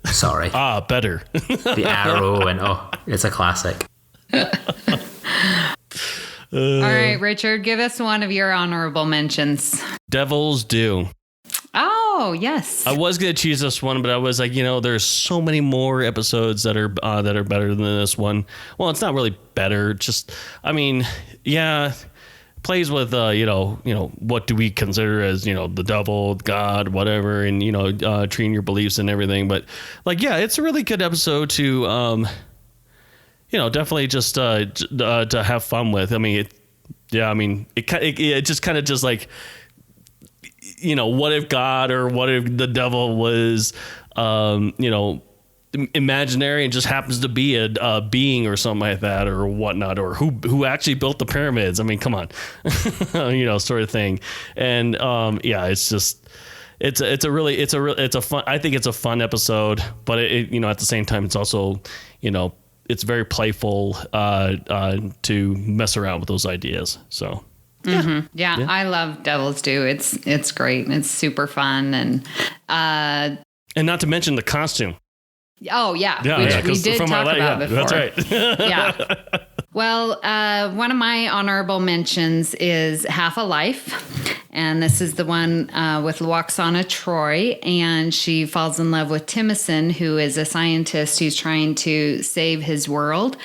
Sorry. Better. The arrow, and it's a classic. All right, Richard, give us one of your honorable mentions. Devil's Due. Oh, yes. I was gonna choose this one, but I was like, there's so many more episodes that are better than this one. Well, it's not really better. Just, plays with what do we consider as the devil, God, whatever, and treating your beliefs and everything. But it's a really good episode to definitely just to have fun with. It just kind of just like, what if God or what if the devil was, imaginary and just happens to be a being or something like that or whatnot, or who actually built the pyramids. I mean, come on, sort of thing. And it's just, it's a fun, I think it's a fun episode, but it at the same time, it's also, it's very playful to mess around with those ideas. So. Yeah. Mm-hmm. Yeah, I love Devil's Due. It's great. It's super fun, and not to mention the costume. Oh yeah, which we did talk about before. That's right. Yeah. Well, one of my honorable mentions is Half a Life. And this is the one with Luoxana Troy. And she falls in love with Timothy, who is a scientist who's trying to save his world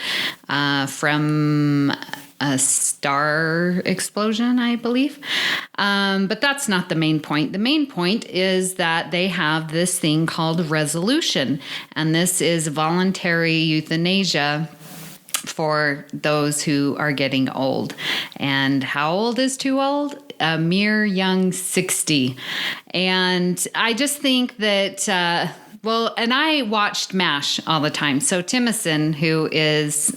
from a star explosion, I believe. But that's not the main point. The main point is that they have this thing called resolution. And this is voluntary euthanasia for those who are getting old. And how old is too old? A mere young 60. And I just think that, and I watched MASH all the time. So Timothy, who is,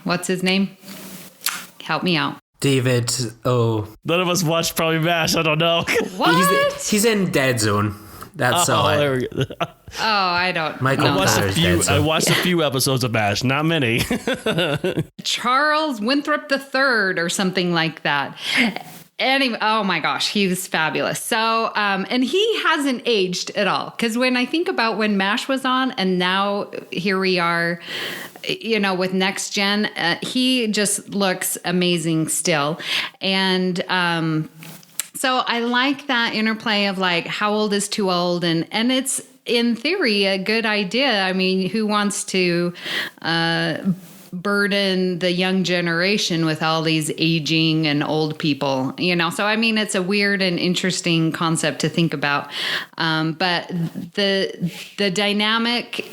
what's his name? Help me out. David, None of us watched probably MASH. I don't know. What? He's in Dead Zone. That's all. There we go. Oh, I don't Michael know. I watched a few episodes of MASH, not many. Charles Winthrop III or something like that. Anyway, oh my gosh, he was fabulous. So, and he hasn't aged at all. Because when I think about when MASH was on and now here we are, with Next Gen, he just looks amazing still. And, so I like that interplay of like, how old is too old? And it's, in theory, a good idea. I mean, who wants to burden the young generation with all these aging and old people, So, I mean, it's a weird and interesting concept to think about. But the dynamic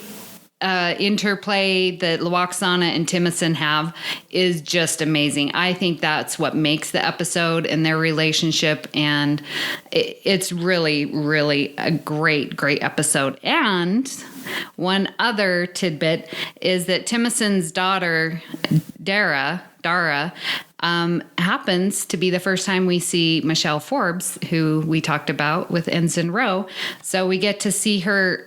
interplay that Luoxana and Timothy have is just amazing. I think that's what makes the episode and their relationship, and it's really, really a great, great episode. And one other tidbit is that Timothy's daughter, Dara, happens to be the first time we see Michelle Forbes, who we talked about with Ensign Rowe. So we get to see her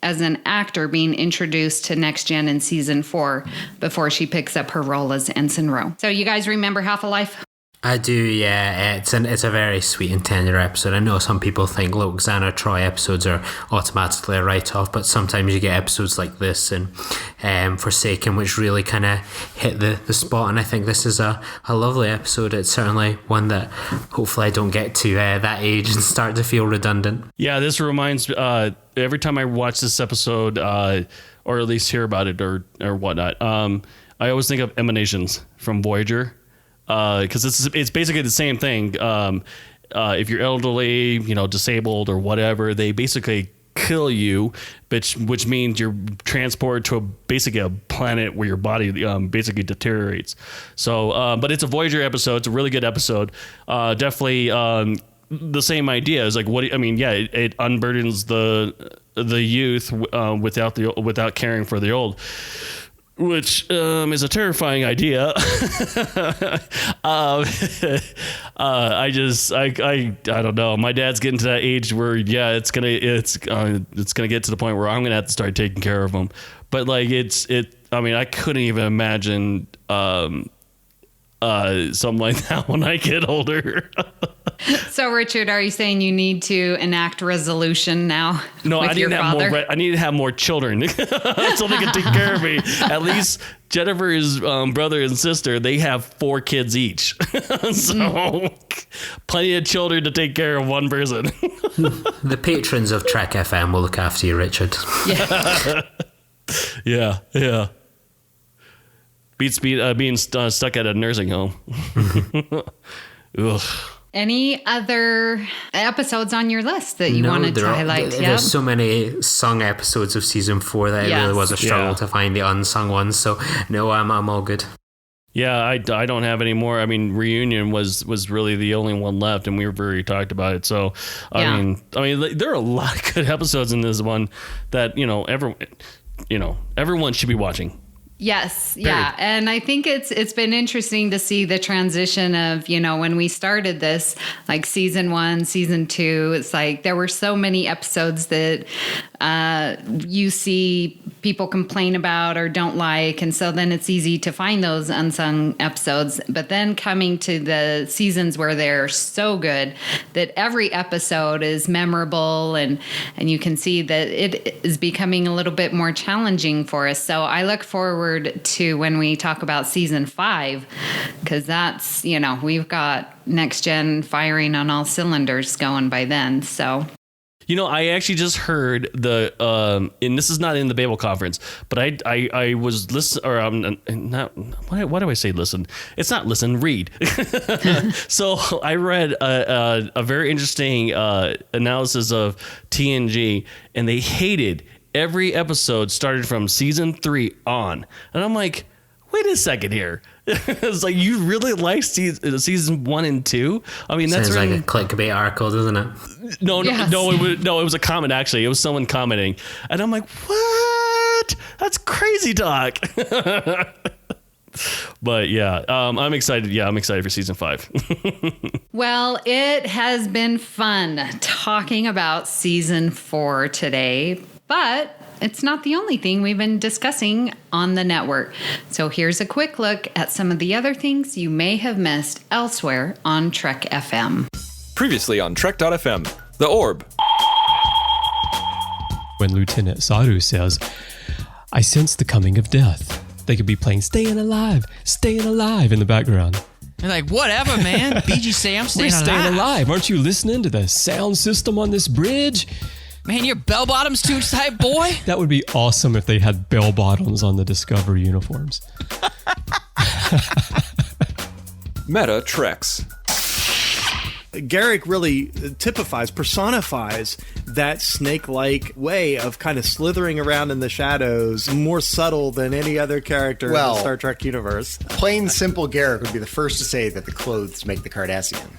as an actor being introduced to Next Gen in season 4 before she picks up her role as Ensign Rowe. So you guys remember Half a Life? I do, yeah. It's a very sweet and tender episode. I know some people think, look, Xana Troy episodes are automatically a write-off, but sometimes you get episodes like this and Forsaken, which really kind of hit the spot, and I think this is a lovely episode. It's certainly one that hopefully I don't get to that age and start to feel redundant. Yeah, this reminds every time I watch this episode, or at least hear about it or whatnot, I always think of Emanations from Voyager. Because it's basically the same thing. If you're elderly, disabled or whatever, they basically kill you, which means you're transported to basically a planet where your body basically deteriorates. So, but it's a Voyager episode. It's a really good episode. Definitely the same idea. Is like it unburdens the youth without caring for the old. Which is a terrifying idea. I don't know. My dad's getting to that age where it's gonna get to the point where I'm gonna have to start taking care of him. But like I couldn't even imagine something like that when I get older. So, Richard, are you saying you need to enact resolution now? No, with I need your to have father? more. I need to have more children so they can take care of me. At least Jennifer's brother and sister, they have 4 kids each, so plenty of children to take care of one person. The patrons of Trek FM will look after you, Richard. Yeah. Yeah. Beats being stuck at a nursing home. Ugh. Any other episodes on your list that you wanted to highlight? There's so many sung episodes of season 4 that it really was a struggle to find the unsung ones. So no, I'm all good. Yeah, I don't have any more. I mean, Reunion was really the only one left, and we've already talked about it. So I mean, there are a lot of good episodes in this one that everyone should be watching. Yes. Period. Yeah. And I think it's been interesting to see the transition of, when we started this, like season 1, season 2, it's like there were so many episodes that you see people complain about or don't like. And so then it's easy to find those unsung episodes. But then coming to the seasons where they're so good that every episode is memorable and you can see that it is becoming a little bit more challenging for us. So I look forward to when we talk about season 5, because that's, we've got Next Gen firing on all cylinders going by then. So. I actually just heard and this is not in the Babel conference, but I was listening, or not. Why do I say listen? It's not listen, read. So I read a very interesting analysis of TNG, and they hated every episode started from season 3 on, and I'm like, wait a second here. It's like, you really like season 1 and 2? I mean, that's sounds like a clickbait article, doesn't it? No, it was a comment. Actually, it was someone commenting, and I'm like, what? That's crazy talk. But yeah, I'm excited. Yeah, I'm excited for season 5. Well, it has been fun talking about season 4 today, but it's not the only thing we've been discussing on the network. So here's a quick look at some of the other things you may have missed elsewhere on Trek FM. Previously on Trek.fm, The Orb. When Lieutenant Saru says, "I sense the coming of death," they could be playing Staying Alive in the background. They're like, whatever, man. BG say I'm We're staying staying alive. alive. Aren't you listening to the sound system on this bridge? Man, your bell bottoms too tight, boy. That would be awesome if they had bell bottoms on the Discovery uniforms. Meta Treks. Garrick really personifies that snake-like way of kind of slithering around in the shadows, more subtle than any other character in the Star Trek universe. Plain simple Garrick would be the first to say that the clothes make the Cardassian.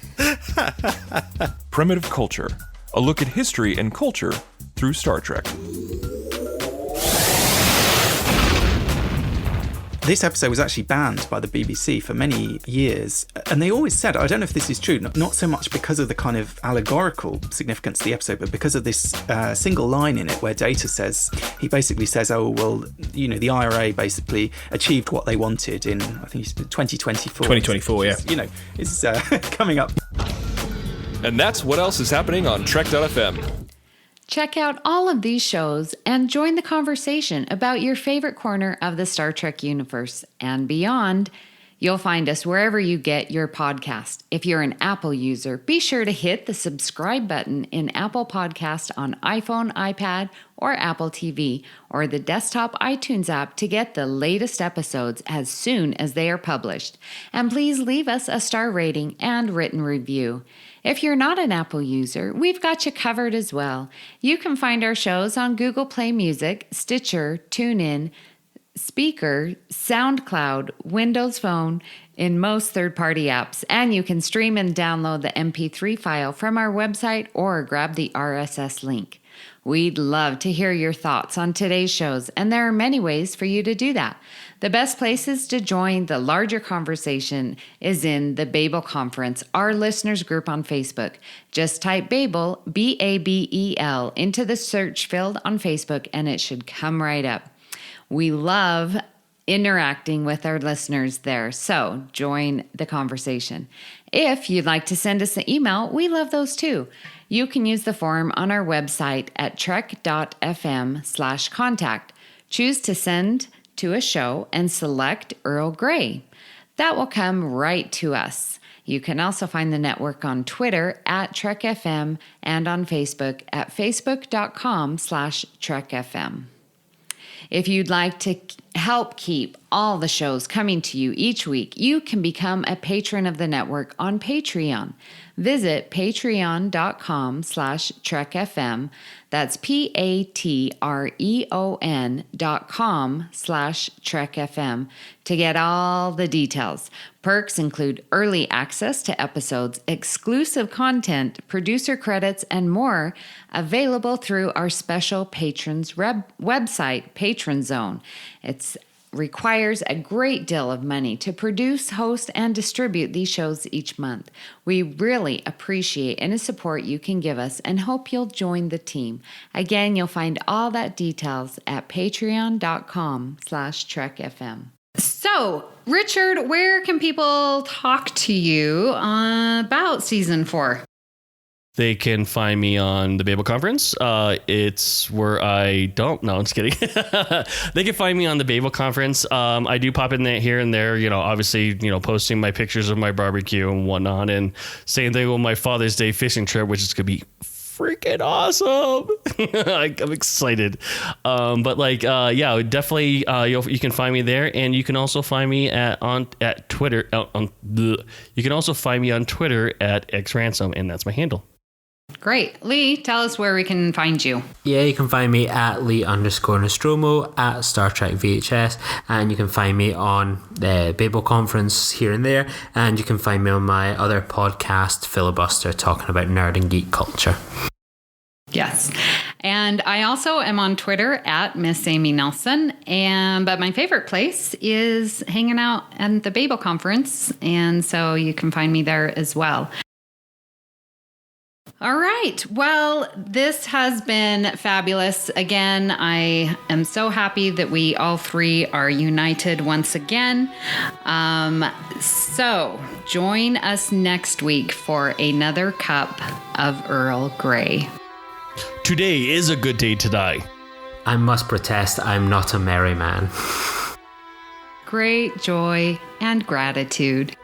Primitive Culture. A look at history and culture through Star Trek. This episode was actually banned by the BBC for many years. And they always said, I don't know if this is true, not so much because of the kind of allegorical significance of the episode, but because of this single line in it where Data says, he basically says, oh, well, you know, the IRA basically achieved what they wanted in, I think it's 2024. 2024, yeah. You know, it's coming up. And that's what else is happening on Trek.fm. Check out all of these shows and join the conversation about your favorite corner of the Star Trek universe and beyond. You'll find us wherever you get your podcast. If you're an Apple user, be sure to hit the subscribe button in Apple Podcast on iPhone, iPad, or Apple TV, or the desktop iTunes app to get the latest episodes as soon as they are published. And please leave us a star rating and written review. If you're not an Apple user, we've got you covered as well. You can find our shows on Google Play Music, Stitcher, TuneIn, Speaker, SoundCloud, Windows Phone, in most third-party apps, and you can stream and download the MP3 file from our website or grab the RSS link. We'd love to hear your thoughts on today's shows, and there are many ways for you to do that. The best places to join the larger conversation is in the Babel Conference, our listeners group on Facebook. Just type Babel, B-A-B-E-L, into the search field on Facebook, and it should come right up. We love interacting with our listeners there, so join the conversation. If you'd like to send us an email, we love those too. You can use the form on our website at trek.fm/contact. Choose to send to a show and select Earl Grey. That will come right to us. You can also find the network on Twitter at TrekFM and on Facebook at facebook.com/TrekFM. If you'd like to help keep all the shows coming to you each week, you can become a patron of the network on Patreon. Visit patreon.com/TrekFM. That's patreon.com/TrekFM to get all the details. Perks include early access to episodes, exclusive content, producer credits, and more available through our special patrons website, Patron Zone. It requires a great deal of money to produce, host, and distribute these shows each month. We really appreciate any support you can give us and hope you'll join the team. Again, you'll find all that details at patreon.com/TrekFM. So, Richard, where can people talk to you about season 4? They can find me on the Babel Conference. It's where I don't. No, I'm just kidding. They can find me on the Babel Conference. I do pop in there here and there. You know, obviously, you know, posting my pictures of my barbecue and whatnot, and same thing with my Father's Day fishing trip, which is gonna be freaking awesome. I'm excited. But like, yeah, definitely. You can find me there, and you can also find me at Twitter. You can also find me on Twitter at xransom, and that's my handle. Great. Lee, tell us where we can find you. Yeah, you can find me at Lee_Nostromo at Star Trek VHS, and you can find me on the Babel Conference here and there, and you can find me on my other podcast, Filibuster, talking about nerd and geek culture. Yes. And I also am on Twitter at Miss Amy Nelson. But my favorite place is hanging out at the Babel Conference. And so you can find me there as well. All right. Well, this has been fabulous. Again, I am so happy that we all three are united once again. So join us next week for another cup of Earl Grey. Today is a good day to die. I must protest, I'm not a merry man. Great joy and gratitude.